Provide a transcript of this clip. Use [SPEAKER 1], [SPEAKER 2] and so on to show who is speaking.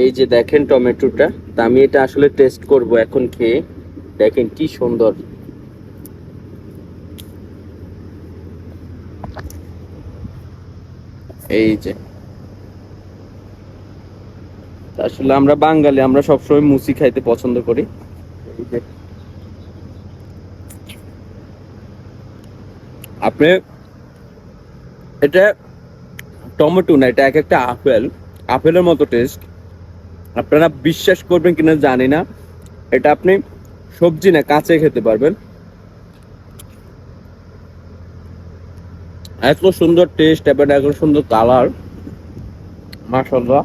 [SPEAKER 1] এই যে দেখেন টমেটোটা, তা আমি এটা আসলে টেস্ট করব এখন খেয়ে। দেখেন কি সুন্দর। এই যে আসলে আমরা বাঙালি, আমরা সবসময় মুচি খাইতে পছন্দ করি। এই যে আপনি, এটা টমেটো না, এটা এক একটা আপেল, আপেলের মতো টেস্ট। আপনারা বিশ্বাস করবেন কিনা জানি না, এটা আপনি সবজি না কাঁচে খেতে পারবেন, এত সুন্দর টেস্ট এবং এত সুন্দর কালার, মাশাআল্লাহ।